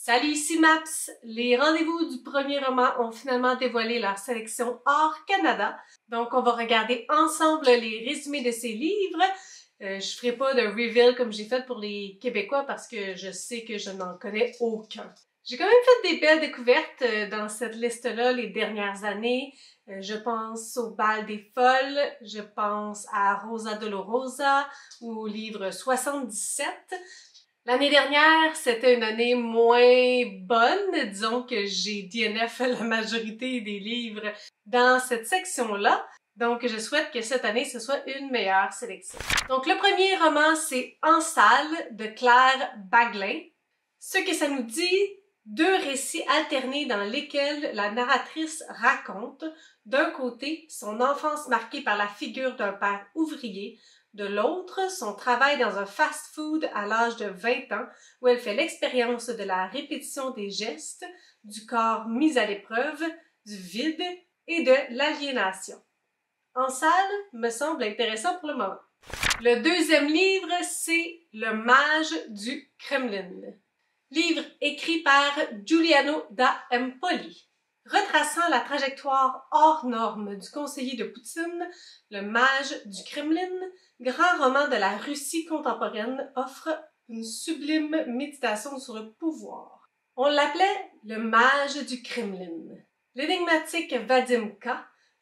Salut, ici Maps! Les rendez-vous du premier roman ont finalement dévoilé leur sélection hors Canada. Donc, on va regarder ensemble les résumés de ces livres. Je ferai pas de reveal comme j'ai fait pour les Québécois parce que je sais que je n'en connais aucun. J'ai quand même fait des belles découvertes dans cette liste-là les dernières années. Je pense au Bal des Folles, je pense à Rosa Dolorosa ou au livre 77. L'année dernière, c'était une année moins bonne. Disons que j'ai DNF la majorité des livres dans cette section-là. Donc, je souhaite que cette année, ce soit une meilleure sélection. Donc, le premier roman, c'est En salle de Claire Baglin. Ce que ça nous dit, deux récits alternés dans lesquels la narratrice raconte, d'un côté, son enfance marquée par la figure d'un père ouvrier, de l'autre, son travail dans un fast-food à l'âge de 20 ans, où elle fait l'expérience de la répétition des gestes, du corps mis à l'épreuve, du vide et de l'aliénation. En salle me semble intéressant pour le moment. Le deuxième livre, c'est Le Mage du Kremlin. Livre écrit par Giuliano da Empoli. Retraçant la trajectoire hors norme du conseiller de Poutine, Le Mage du Kremlin, grand roman de la Russie contemporaine, offre une sublime méditation sur le pouvoir. On l'appelait le Mage du Kremlin. L'énigmatique Vadim K.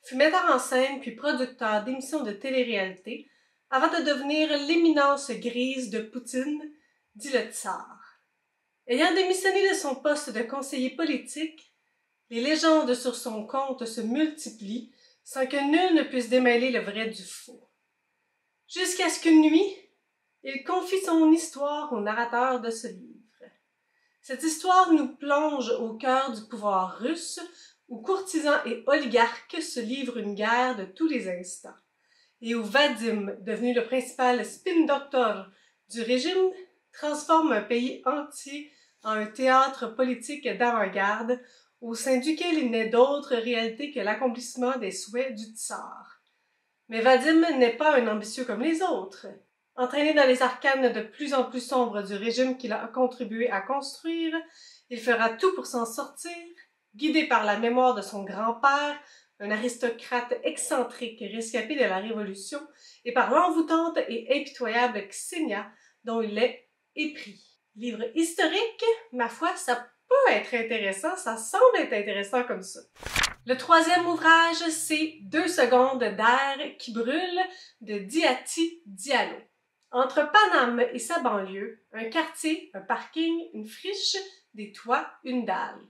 fut metteur en scène puis producteur d'émissions de télé-réalité avant de devenir l'éminence grise de Poutine, dit le tsar. Ayant démissionné de son poste de conseiller politique, les légendes sur son compte se multiplient sans que nul ne puisse démêler le vrai du faux. Jusqu'à ce qu'une nuit, il confie son histoire au narrateur de ce livre. Cette histoire nous plonge au cœur du pouvoir russe, où courtisans et oligarques se livrent une guerre de tous les instants, et où Vadim, devenu le principal spin doctor du régime, transforme un pays entier en un théâtre politique d'avant-garde, au sein duquel il n'est d'autre réalité que l'accomplissement des souhaits du tsar. Mais Vadim n'est pas un ambitieux comme les autres. Entraîné dans les arcanes de plus en plus sombres du régime qu'il a contribué à construire, il fera tout pour s'en sortir, guidé par la mémoire de son grand-père, un aristocrate excentrique rescapé de la Révolution, et par l'envoûtante et impitoyable Ksenia, dont il est épris. Livre historique, ma foi, ça peut être intéressant, ça semble être intéressant comme ça. Le troisième ouvrage, c'est 2 secondes d'air qui brûle de Diati Diallo. Entre Paname et sa banlieue, un quartier, un parking, une friche, des toits, une dalle.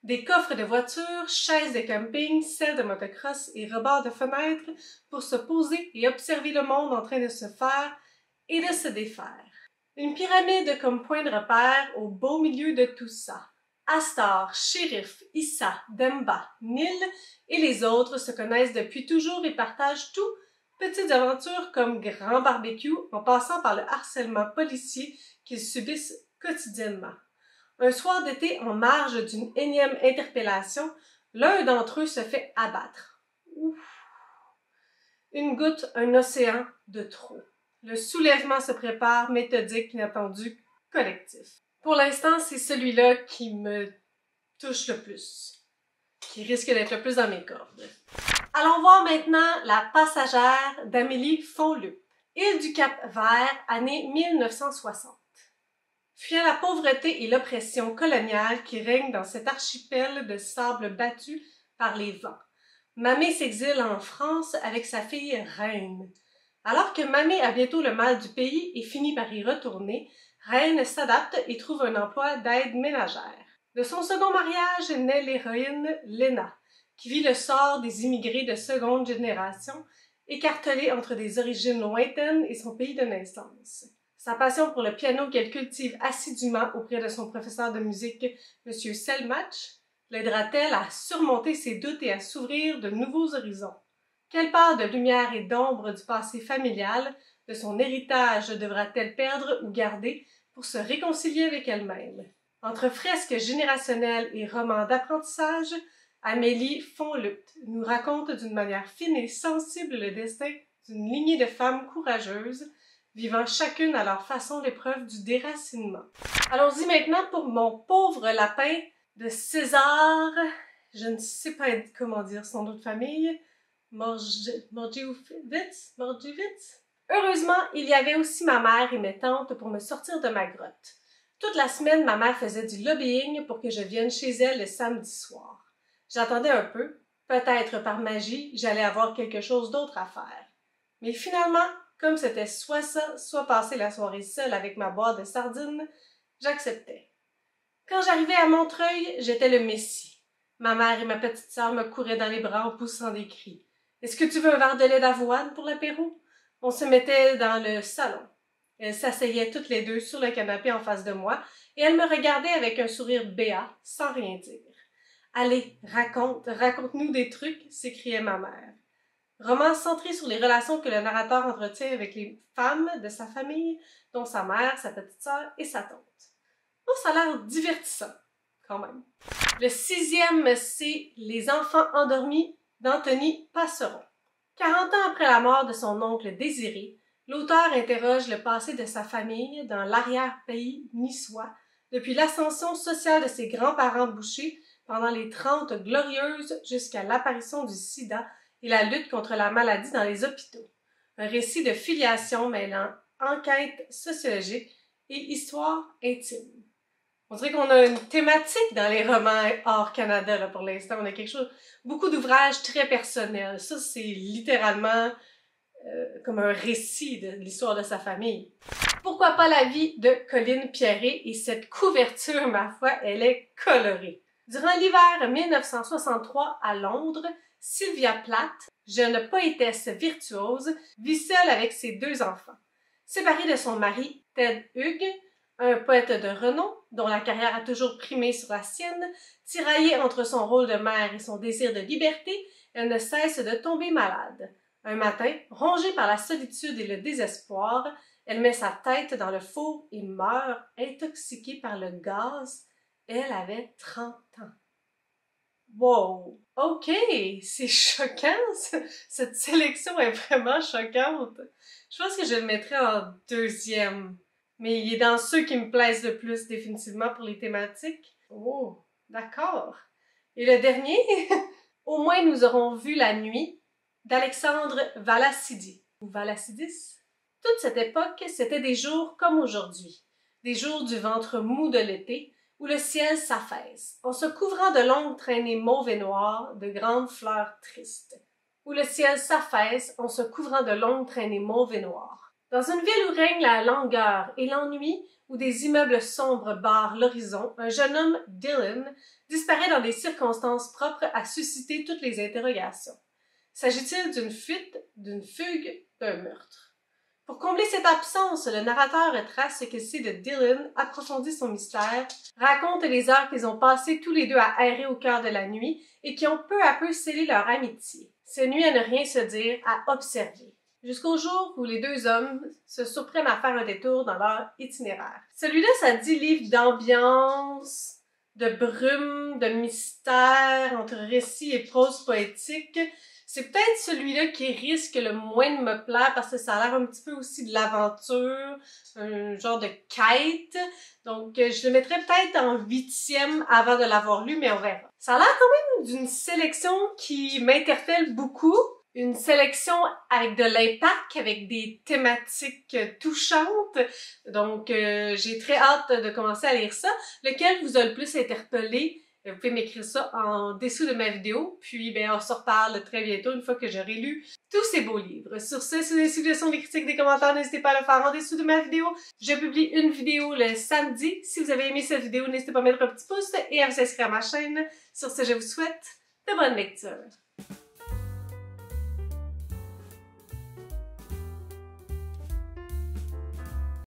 Des coffres de voitures, chaises de camping, selles de motocross et rebords de fenêtres pour se poser et observer le monde en train de se faire et de se défaire. Une pyramide comme point de repère au beau milieu de tout ça. Astor, Shérif, Issa, Demba, Nil et les autres se connaissent depuis toujours et partagent tout, petites aventures comme grand barbecue en passant par le harcèlement policier qu'ils subissent quotidiennement. Un soir d'été, en marge d'une énième interpellation, l'un d'entre eux se fait abattre. Ouf! Une goutte, un océan de trop. Le soulèvement se prépare, méthodique, inattendu, collectif. Pour l'instant, c'est celui-là qui me touche le plus, qui risque d'être le plus dans mes cordes. Allons voir maintenant La Passagère d'Amélie Fonlup. Île du Cap-Vert, année 1960. Fuyant la pauvreté et l'oppression coloniale qui règne dans cet archipel de sable battu par les vents, Mamé s'exile en France avec sa fille Reine. Alors que Mamé a bientôt le mal du pays et finit par y retourner, Reine s'adapte et trouve un emploi d'aide ménagère. De son second mariage naît l'héroïne Léna, qui vit le sort des immigrés de seconde génération, écartelés entre des origines lointaines et son pays de naissance. Sa passion pour le piano qu'elle cultive assidûment auprès de son professeur de musique, M. Selmatch, l'aidera-t-elle à surmonter ses doutes et à s'ouvrir de nouveaux horizons? Quelle part de lumière et d'ombre du passé familial, de son héritage devra-t-elle perdre ou garder pour se réconcilier avec elle-même? Entre fresques générationnelles et romans d'apprentissage, Amélie Fonlup nous raconte d'une manière fine et sensible le destin d'une lignée de femmes courageuses, vivant chacune à leur façon l'épreuve du déracinement. Allons-y maintenant pour mon pauvre lapin de César, je ne sais pas comment dire son nom de famille, Morgiwitz. Heureusement, il y avait aussi ma mère et mes tantes pour me sortir de ma grotte. Toute la semaine, ma mère faisait du lobbying pour que je vienne chez elle le samedi soir. J'attendais un peu, peut-être par magie, j'allais avoir quelque chose d'autre à faire. Mais finalement, comme c'était soit ça, soit passer la soirée seule avec ma boîte de sardines, j'acceptais. Quand j'arrivais à Montreuil, j'étais le messie. Ma mère et ma petite sœur me couraient dans les bras en poussant des cris. « Est-ce que tu veux un verre de lait d'avoine pour l'apéro? » On se mettait dans le salon. Elles s'asseyaient toutes les deux sur le canapé en face de moi et elles me regardaient avec un sourire béat, sans rien dire. « Allez, raconte-nous des trucs » s'écriait ma mère. Roman centré sur les relations que le narrateur entretient avec les femmes de sa famille, dont sa mère, sa petite sœur et sa tante. Oh, ça a l'air divertissant, quand même. Le 6e, c'est Les enfants endormis d'Anthony Passeron. 40 ans après la mort de son oncle Désiré, l'auteur interroge le passé de sa famille dans l'arrière-pays niçois depuis l'ascension sociale de ses grands-parents bouchers pendant les 30 glorieuses jusqu'à l'apparition du sida et la lutte contre la maladie dans les hôpitaux. Un récit de filiation mêlant enquête sociologique et histoire intime. On dirait qu'on a une thématique dans les romans hors Canada là, pour l'instant. On a quelque chose, beaucoup d'ouvrages très personnels. Ça, c'est littéralement comme un récit de l'histoire de sa famille. Pourquoi pas la vie de Colline Pierret et cette couverture, ma foi, elle est colorée. Durant l'hiver 1963 à Londres, Sylvia Plath, jeune poétesse virtuose, vit seule avec ses 2 enfants. Séparée de son mari, Ted Hughes, un poète de renom, dont la carrière a toujours primé sur la sienne, tiraillée entre son rôle de mère et son désir de liberté, elle ne cesse de tomber malade. Un matin, rongée par la solitude et le désespoir, elle met sa tête dans le four et meurt, intoxiquée par le gaz. Elle avait 30 ans. Wow! OK! C'est choquant! Cette sélection est vraiment choquante. Je pense que je le mettrais en 2e. Mais il est dans ceux qui me plaisent le plus, définitivement, pour les thématiques. Oh! D'accord. Et le dernier? Au moins nous aurons vu la nuit d'Alexandre Valassidi. Ou Valassidis? Toute cette époque, c'était des jours comme aujourd'hui. Des jours du ventre mou de l'été, où le ciel s'affaisse, en se couvrant de longues traînées mauves et noires, de grandes fleurs tristes. Où le ciel s'affaisse, en se couvrant de longues traînées mauves et noires. Dans une ville où règne la langueur et l'ennui, où des immeubles sombres barrent l'horizon, un jeune homme, Dylan, disparaît dans des circonstances propres à susciter toutes les interrogations. S'agit-il d'une fuite, d'une fugue, d'un meurtre? Pour combler cette absence, le narrateur retrace ce qu'il sait de Dylan, approfondit son mystère, raconte les heures qu'ils ont passées tous les deux à errer au cœur de la nuit et qui ont peu à peu scellé leur amitié. Ces nuits à ne rien se dire, à observer. Jusqu'au jour où les 2 hommes se surprennent à faire un détour dans leur itinéraire. Celui-là, ça dit livre d'ambiance, de brume, de mystère, entre récit et prose poétique. C'est peut-être celui-là qui risque le moins de me plaire parce que ça a l'air un petit peu aussi de l'aventure, un genre de quête. Donc, je le mettrais peut-être en 8e avant de l'avoir lu, mais on verra. Ça a l'air quand même d'une sélection qui m'interpelle beaucoup. Une sélection avec de l'impact, avec des thématiques touchantes. Donc, j'ai très hâte de commencer à lire ça. Lequel vous a le plus interpellé? Vous pouvez m'écrire ça en dessous de ma vidéo. Puis, on se reparle très bientôt une fois que j'aurai lu tous ces beaux livres. Sur ce, si vous avez des suggestions, des critiques, des commentaires, n'hésitez pas à le faire en dessous de ma vidéo. Je publie une vidéo le samedi. Si vous avez aimé cette vidéo, n'hésitez pas à mettre un petit pouce et à vous inscrire à ma chaîne. Sur ce, je vous souhaite de bonnes lectures.